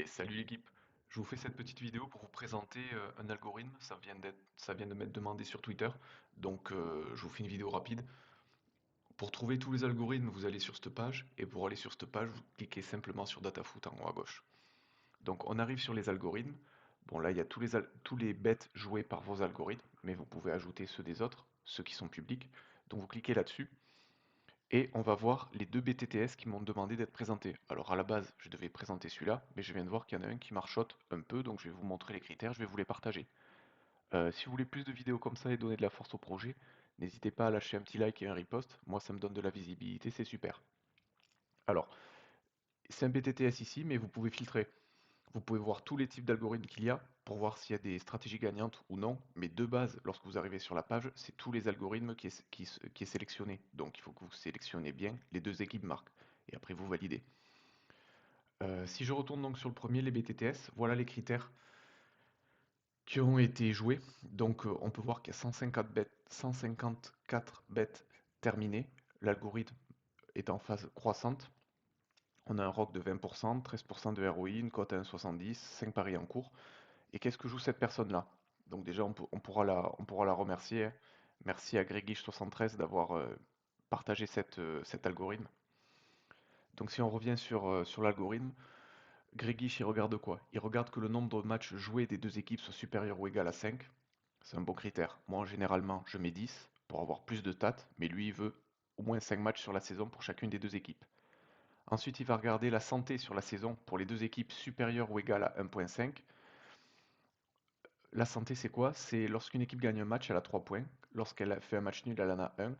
Et salut l'équipe, je vous fais cette petite vidéo pour vous présenter un algorithme, ça vient de m'être demandé sur Twitter, donc je vous fais une vidéo rapide. Pour trouver tous les algorithmes, vous allez sur cette page, et pour aller sur cette page, vous cliquez simplement sur DataFoot en haut à gauche. Donc on arrive sur les algorithmes, bon là il y a tous les bets joués par vos algorithmes, mais vous pouvez ajouter ceux des autres, ceux qui sont publics, donc vous cliquez là-dessus, et on va voir les deux BTTS qui m'ont demandé d'être présentés. Alors à la base, je devais présenter celui-là, mais je viens de voir qu'il y en a un qui marchote un peu, donc je vais vous montrer les critères, je vais vous les partager. Si vous voulez plus de vidéos comme ça et donner de la force au projet, n'hésitez pas à lâcher un petit like et un repost, moi ça me donne de la visibilité, c'est super. Alors, c'est un BTTS ici, mais vous pouvez filtrer. Vous pouvez voir tous les types d'algorithmes qu'il y a pour voir s'il y a des stratégies gagnantes ou non. Mais de base, lorsque vous arrivez sur la page, c'est tous les algorithmes qui est sélectionné. Donc il faut que vous sélectionnez bien les deux équipes marques. Et après vous validez. Si je retourne donc sur le premier, les BTTS, voilà les critères qui ont été joués. Donc on peut voir qu'il y a 154 bêtes terminées. L'algorithme est en phase croissante. On a un ROC de 20%, 13% de ROI, une cote à 1,70, 5 paris en cours. Et qu'est-ce que joue cette personne-là? Donc déjà, on pourra la remercier. Merci à Gréguiche73 d'avoir partagé cet algorithme. Donc si on revient sur l'algorithme, Gréguiche, il regarde quoi? Il regarde que le nombre de matchs joués des deux équipes soit supérieur ou égal à 5. C'est un bon critère. Moi, généralement, je mets 10 pour avoir plus de stats, mais lui, il veut au moins 5 matchs sur la saison pour chacune des deux équipes. Ensuite, il va regarder la santé sur la saison pour les deux équipes supérieures ou égales à 1,5. La santé, c'est quoi? C'est lorsqu'une équipe gagne un match, elle a 3 points. Lorsqu'elle fait un match nul, elle en a un.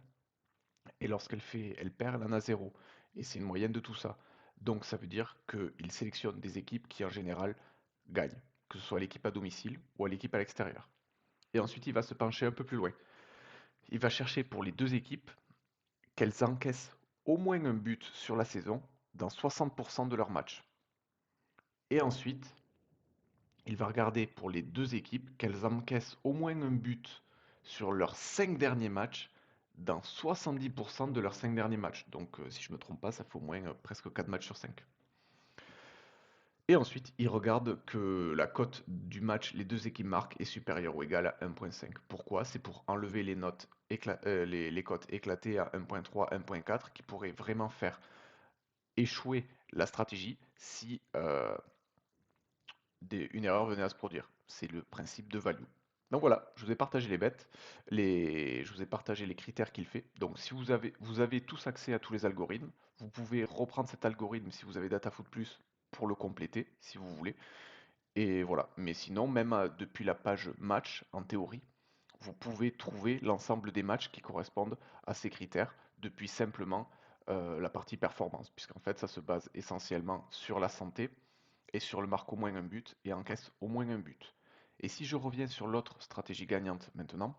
Et elle perd, elle en a zéro. Et c'est une moyenne de tout ça. Donc ça veut dire qu'il sélectionne des équipes qui en général gagnent, que ce soit l'équipe à domicile ou à l'équipe à l'extérieur. Et ensuite, il va se pencher un peu plus loin. Il va chercher pour les deux équipes qu'elles encaissent au moins un but sur la saison dans 60% de leurs matchs. Et ensuite, il va regarder pour les deux équipes qu'elles encaissent au moins un but sur leurs 5 derniers matchs dans 70% de leurs 5 derniers matchs. Donc si je ne me trompe pas, ça fait au moins presque 4 matchs sur 5. Et ensuite, il regarde que la cote du match, les deux équipes marquent, est supérieure ou égale à 1,5. Pourquoi? C'est pour enlever les cotes éclatées à 1,3, 1,4 qui pourraient vraiment faire échouer la stratégie si une erreur venait à se produire. C'est le principe de value. Donc voilà, je vous ai partagé les bêtes, je vous ai partagé les critères qu'il fait. Donc si vous avez tous accès à tous les algorithmes, vous pouvez reprendre cet algorithme si vous avez DataFoot Plus pour le compléter, si vous voulez. Et voilà, mais sinon, même depuis la page match, en théorie, vous pouvez trouver l'ensemble des matchs qui correspondent à ces critères depuis simplement la partie performance, puisqu'en fait ça se base essentiellement sur la santé et sur le marque au moins un but et encaisse au moins un but. Et si je reviens sur l'autre stratégie gagnante maintenant,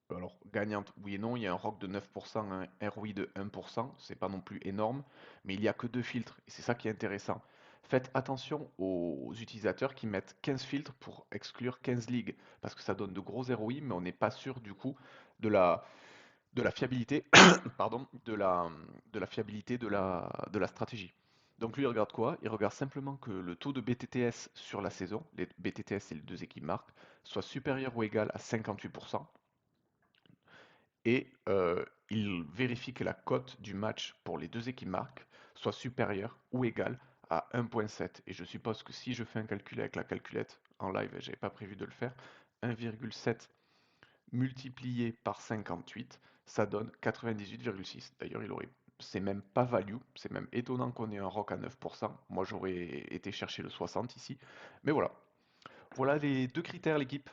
alors gagnante oui et non, il y a un ROC de 9%, un ROI de 1%, c'est pas non plus énorme, mais il n'y a que deux filtres et c'est ça qui est intéressant. Faites attention aux utilisateurs qui mettent 15 filtres pour exclure 15 ligues, parce que ça donne de gros ROI, mais on n'est pas sûr du coup de de la fiabilité, pardon, de la fiabilité de la stratégie. Donc lui, il regarde quoi? Il regarde simplement que le taux de BTTS sur la saison, les BTTS c'est les deux équipes marques, soit supérieur ou égal à 58%, et il vérifie que la cote du match pour les deux équipes marques soit supérieure ou égale à 1,7. Et je suppose que si je fais un calcul avec la calculette en live, et j'avais pas prévu de le faire, 1,7 multiplié par 58, ça donne 98,6. D'ailleurs, c'est même pas value, c'est même étonnant qu'on ait un ROC à 9%. Moi, j'aurais été chercher le 60 ici. Mais voilà. Voilà les deux critères, l'équipe.